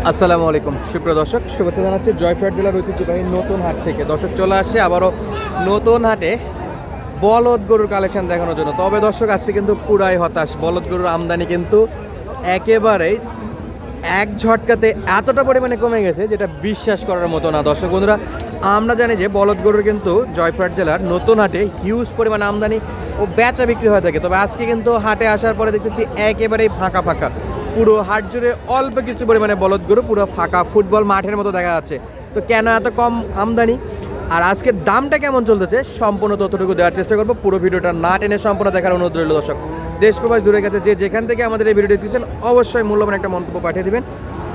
আসসালামু আলাইকুম সুপ্রিয় দর্শক, শুভেচ্ছা জানাচ্ছি জয়পুরহাট জেলার ঐতিহ্যবাহী নতুন হাট থেকে। দর্শক চলে আসছে আবারও নতুন হাটে বলদ গরুর কালেকশন দেখানোর জন্য। তবে দর্শক আসছে কিন্তু পুরাই হতাশ, বলদ গরুর আমদানি কিন্তু একেবারেই এক ঝটকাতে এতটা পরিমাণে কমে গেছে যেটা বিশ্বাস করার মতো না। দর্শক বন্ধুরা, আমরা জানি যে বলদ গরুর কিন্তু জয়পুরহাট জেলার নতুন হাটে হিউজ পরিমাণে আমদানি ও বেচা বিক্রি হয়ে থাকে। তবে আজকে কিন্তু হাটে আসার পরে দেখতেছি একেবারেই ফাঁকা ফাঁকা, পুরো হাট জুড়ে অল্প কিছু পরিমাণে বলদ গরু, পুরো ফাঁকা ফুটবল মাঠের মতো দেখা যাচ্ছে। তো কেন এত কম আমদানি আর আজকের দামটা কেমন চলতেছে সম্পূর্ণ তথ্যটুকু দেওয়ার চেষ্টা করবো। পুরো ভিডিওটা না টেনে সম্পূর্ণ দেখার অনুরোধ রইল। দর্শক দেশ প্রবাস দূরে গেছে যে যেখান থেকে আমাদের এই ভিডিওটি দেখছেন অবশ্যই মূল্যবান একটা মন্তব্য পাঠিয়ে দিবেন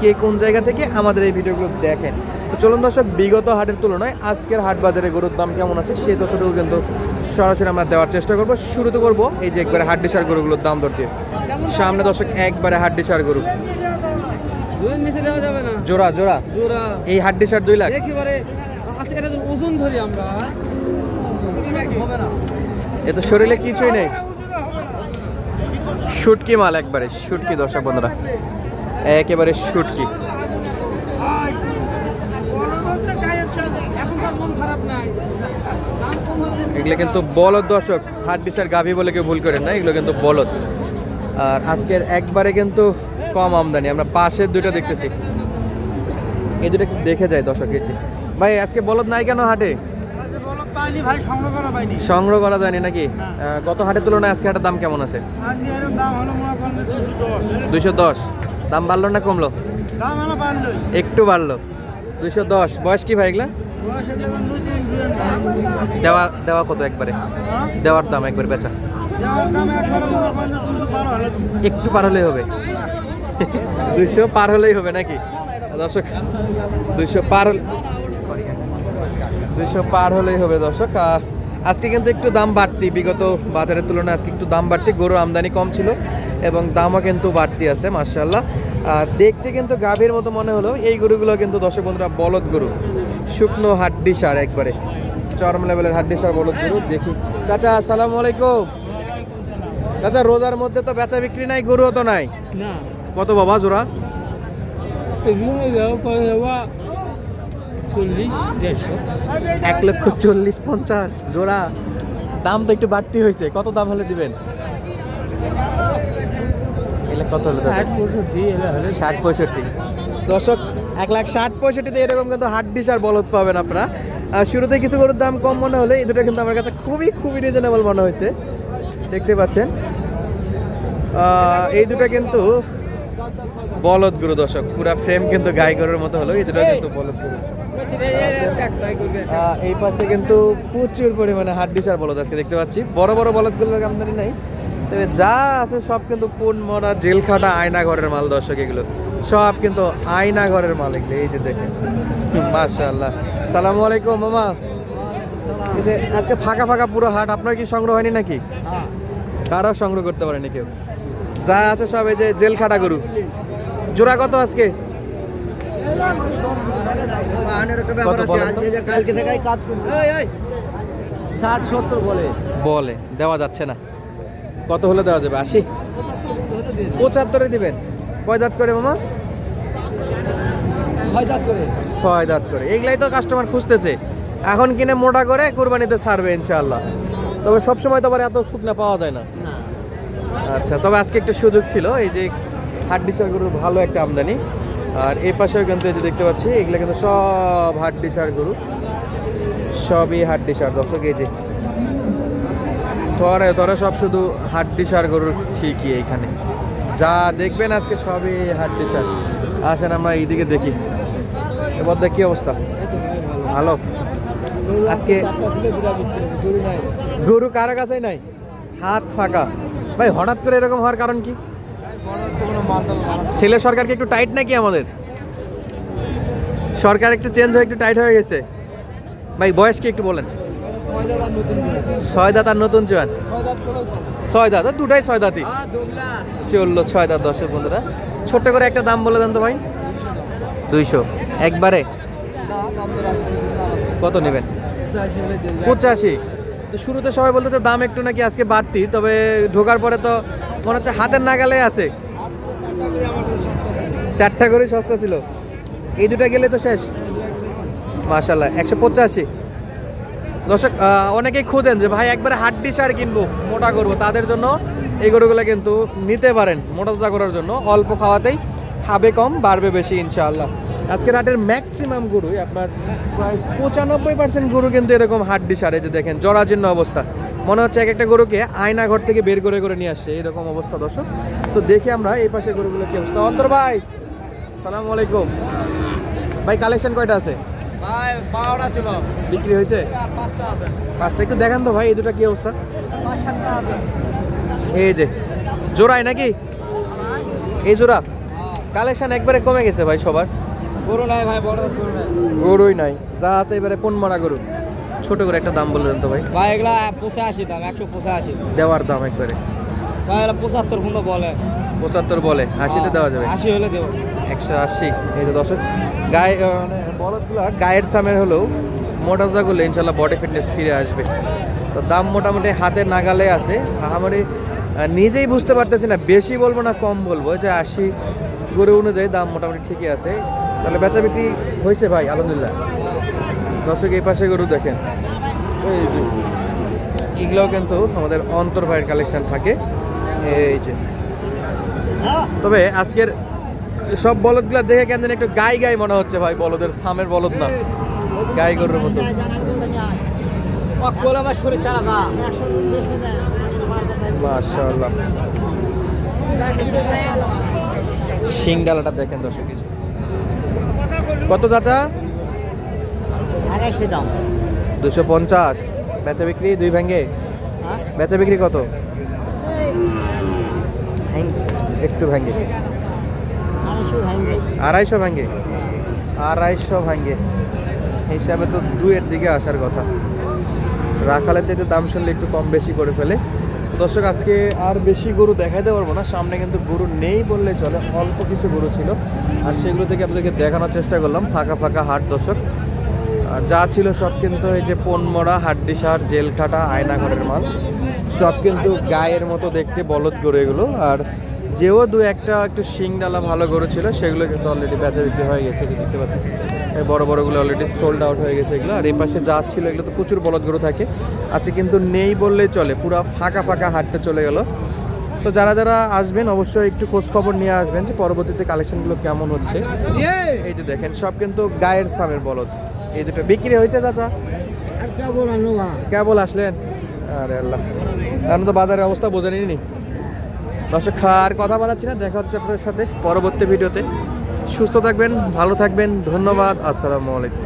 কে কোন জায়গা থেকে আমাদের এই ভিডিওগুলো দেখেন। তো চলুন দর্শক, বিগত হাটের তুলনায় আজকের হাট বাজারে গরুর দাম কেমন আছে সেই তথ্যটুকু কিন্তু সরাসরি আমরা দেওয়ার চেষ্টা করবো। শুরুতে করবো এই যে একবারে হাড্ডিসার গরুগুলোর দাম দর দিয়ে। সামনে দর্শক একবারে হাড্ডিসার গরু, জোড়া জোড়া জোড়া এই হাড্ডিসার 2 লাখ একেবারে ওজন ধরি আমরা, এ তো শরীরে কিছুই নেই, শুটকি মাল, একবারে শুটকি। দর্শক বন্ধুরা একেবারে শুটকি। এগুলো কিন্তু বলদ দর্শক, হাড্ডিসার গাভী বলে কেউ ভুল করেন না, এগুলো কিন্তু বলদ। আর আজকের একবারে কিন্তু কম আমদানি, আমরা পাশের দুইটা দেখতেছি, এই দুটো একটু দেখে যাই দর্শক। এসে ভাই আজকে বলদ নাই কেন হাটে? সংগ্রহ করা যায়নি নাকি? গত হাটের তুলনায় আজকে হাটের দাম কেমন আছে? 210। দাম বাড়লো না কমলো? একটু বাড়লো, 210। বয়স কি ভাই এগুলা? দেওয়া কত একবারে? দেওয়ার দাম একবার বেচা একটু পার হলেই হবে, 200 পার হলেই হবে নাকি দর্শক? 200 পার হলেই হবে দর্শক। আজকে কিন্তু একটু দাম বাড়তি, বিগত বাজারের তুলনায় আজকে একটু দাম বাড়তি। গরু আমদানি কম ছিল এবং দামও কিন্তু বাড়তি আছে মাশাআল্লাহ। দেখতে কিন্তু গাভীর মতো মনে হলো, এই গরুগুলো কিন্তু দর্শক বন্ধুরা বলদ গরু, শুকনো হাড্ডি সার, একবারে চরম লেভেলের হাড্ডি সার বলদ গরু। দেখি চাচা, আসসালামু আলাইকুম। চাচা রোজার মধ্যে তো বেচা বিক্রি নাই, গরুও তো নাই, কত বাবা জোড়া? 1,40,50,000 জোড়া। দাম তো একটু বাড়তি হয়েছে, কত দাম হলে দিবেন? কত হলো? 60-65। দর্শক 1,60,65,000 এরকম কিন্তু হাড্ডিসার বলদ পাবেন আপনারা। শুরুতে কিছু গরুর দাম কম মনে হলে এই দুটো কিন্তু আমার কাছে খুবই খুবই রিজনেবল মনে হয়েছে। দেখতে পাচ্ছেন এই দুটো কিন্তু বলদ গরু দর্শক, পুরা ফ্রেম কিন্তু গাই গরুর মতো হলো, এই দুটো কিন্তু বলদ গরু। এই পাশে কিন্তু প্রচুর পরিমাণে হাড্ডিসার বলদ আজকে দেখতে পাচ্ছি। বড় বড় বলদগুলোর আমদানি নাই, তবে যা আছে সব কিন্তু পুন মরা জেল খাটা আয়না ঘরের মাল দর্শক। এগুলো সব কিন্তু আয়না ঘরের মাল এগুলো, এই যে দেখেন মাশাআল্লাহ। সালামু আলাইকুম মামা। এই যে আজকে ফাঁকা ফাঁকা পুরো হাট, আপনার কি সংগ্রহ হয়নি নাকি? কারো সংগ্রহ করতে পারেনি কেউ, যা আছে সব এই যে জেল খাটা গরু। জোড়া কত আজকে? বলে দেওয়া যাচ্ছে না, কত হলে দেওয়া যাবে? 80, 75 দিবেন। কয় দাঁত করে মামা? 6 দাঁত করে। 6 দাঁত করে। এগুলাই তো কাস্টমার খুঁজতেছে, এখন কিনে মোটা করে কুরবানিতে ছাড়বে ইনশাআল্লাহ। তবে সবসময় তো আবার এত শুকনা পাওয়া যায় না। আচ্ছা, তবে আজকে একটা সুযোগ ছিল, এই যে হাড্ডিসার গরুর ভালো একটা আমদানি। আর এই পাশেও কিন্তু এই যে দেখতে পাচ্ছি এগুলো কিন্তু সব হাড্ডিসার গরু, সবই হাড্ডিসার দর্শক। এই যে ধরে সব শুধু হাড্ডিসার গরুর ঠিকই, এইখানে যা দেখবেন আজকে সবই হাড্ডিসার। আসেন আমরা এইদিকে দেখি, এবার কি অবস্থা? ভালো। আজকে গরু কারো কাছেই নাই, হাত ফাঁকা। ভাই হঠাৎ করে এরকম হওয়ার কারণ কি? ছেলে সরকারকে একটু টাইট নাকি? আমাদের সরকার একটু চেঞ্জ হয়ে একটু টাইট হয়ে গেছে। ভাই বয়স কি একটু বলেন? 6 দাঁত আর নতুন জোয়ান? 6 দাঁত, দুটাই 6 দাঁতই চললো। 6 দাঁত দর্শক বন্ধুরা। ছোট্ট করে একটা দাম বলে দেন তো ভাই। 200 একবারে? কত নেবেন? 85। তো শুরুতে সবাই বলতেছে দাম একটু নাকি আজকে বাড়তি, তবে ঢোকার পরে তো মনে হচ্ছে হাতের নাগালে আছে। 4টা করে সস্তা ছিল। এই দুটা গেলে তো শেষ। মাশাআল্লাহ 185। দর্শক অনেকেই খোঁজেন যে ভাই একবারে হাড্ডি সার কিনবো মোটা করবো, তাদের জন্য এই গরুগুলো কিন্তু নিতে পারেন মোটা তাজা করার জন্য। অল্প খাওয়াতেই খাবে কম বাড়বে বেশি ইনশাআল্লাহ। আজকের হাটের ম্যাক্সিমাম গরুই আপনার প্রায় 95% গরু কিন্তু এরকম হাড্ডি সারে, যে দেখেন জরাজীর্ণ অবস্থা, মনে হচ্ছে এক একটা গরুকে আয়না ঘর থেকে বের করে করে নিয়ে আসছে এরকম অবস্থা দর্শক। তো দেখি আমরা এই পাশে গরুগুলো কি অবস্থা। অন্তর ভাই সালাম আলাইকুম ভাই, কালেকশন কয়টা আছে ভাই? 12টা ছিল, বিক্রি হয়েছে? 5টা আছে। 5টা একটু দেখান তো ভাই, এই দুটা কি অবস্থা? 5-7টা আছে। এই যে জোড়াই নাকি এই জোড়া? কালেকশন একবারে কমে গেছে ভাই সবার, গরু নাই ভাই, বড় গরু নাই। গরুই নাই, যা আছে এবারে পোন মারা গরু। ছোট করে একটা দাম বললেন তো ভাই? ভাই এগুলা 85 দাম, 185 দেওয়ার দাম একবারে ভাই। এগুলা 75 পর্যন্ত বলে। 75 বলে, 80-তে দেওয়া যাবে? 80 হলে দেবো। 180। এই যে দর্শক গায়ে মানে বলদগুলা গায়ের সামের হলেও মোটা তাজা করলে ইনশাল্লাহ বডি ফিটনেস ফিরে আসবে। তো দাম মোটামুটি হাতে নাগালে আছে। আমারই নিজেই বুঝতে পারতেছি না বেশি বলবো না কম বলবো, যে 80 গরু অনুযায়ী দাম মোটামুটি ঠিকই আছে। তাহলে বেচা বিক্রি হয়েছে ভাই আলহামদুলিল্লাহ। দর্শক এই পাশে গরু দেখেন, এই যে এগুলোও কিন্তু আমাদের অন্তর ভাইয়ের কালেকশন থাকে। এই যে তবে আজকের সব বলদগুলা দেখে কেন জানি একটু গাই গাই মনে হচ্ছে ভাই, বলদের সামের বলদ না, গাই গরুর মতো। মাশাআল্লাহ শিং ডালাটা দেখেন দর্শক। কত চাচা? 250 দাম। 250। বেচা বিক্রি দুই ভেঙ্গে? বেচা বিক্রি কত? একটু ভেঙ্গে 250 ভাঙ্গে। 250 ভাঙ্গে হিসাবে তো 2-এর দিকে আসার কথা। রাখালের চাইতে দাম শুনলে একটু কম বেশি করে ফেলে। দর্শক আজকে আর বেশি গরু দেখাইতে পারবো না, সামনে কিন্তু গরু নেই বললে চলে, অল্প কিছু গরু ছিল আর সেগুলো থেকে আপনাদেরকে দেখানোর চেষ্টা করলাম। ফাঁকা ফাঁকা হাট দর্শক, আর যা ছিল সব কিন্তু এই যে পোনমরা, হাড্ডি সার, জেল কাটা, আয়না ঘরের মাল, সব কিন্তু গায়ের মতো দেখতে বলদ গরু এগুলো। আর যেও দু একটা একটু শিংডালা ভালো গরু ছিল সেগুলো কিন্তু অলরেডি বেচা বিক্রি হয়ে গেছে, যে দেখতে পাচ্ছেন এই বড় বড়গুলো অলরেডি সোল্ড আউট হয়ে গেছে এগুলো। আর এই পাশে যা ছিল এগুলো তো প্রচুর বলদ গরু থাকে, আজকে কিন্তু নেই বললেই চলে, পুরো ফাঁকা ফাঁকা হাটটা চলে গেল। তো যারা যারা আসবেন অবশ্যই একটু খোঁজ খবর নিয়ে আসবেন যে পরবর্তীতে কালেকশনগুলো কেমন হচ্ছে। এই যে দেখেন সব কিন্তু গায়ের সামের বলদ। এই দুটো বিক্রি হয়েছে চাচা? কেবল আসলেন? আরে আল্লাহ, এখন তো বাজারের অবস্থা বোঝেনি নি। দর্শক আর কথা বাড়াচ্ছি না, দেখা হচ্ছে আপনাদের সাথে পরবর্তী ভিডিওতে। সুস্থ থাকবেন, ভালো থাকবেন, ধন্যবাদ, আসসালামু আলাইকুম।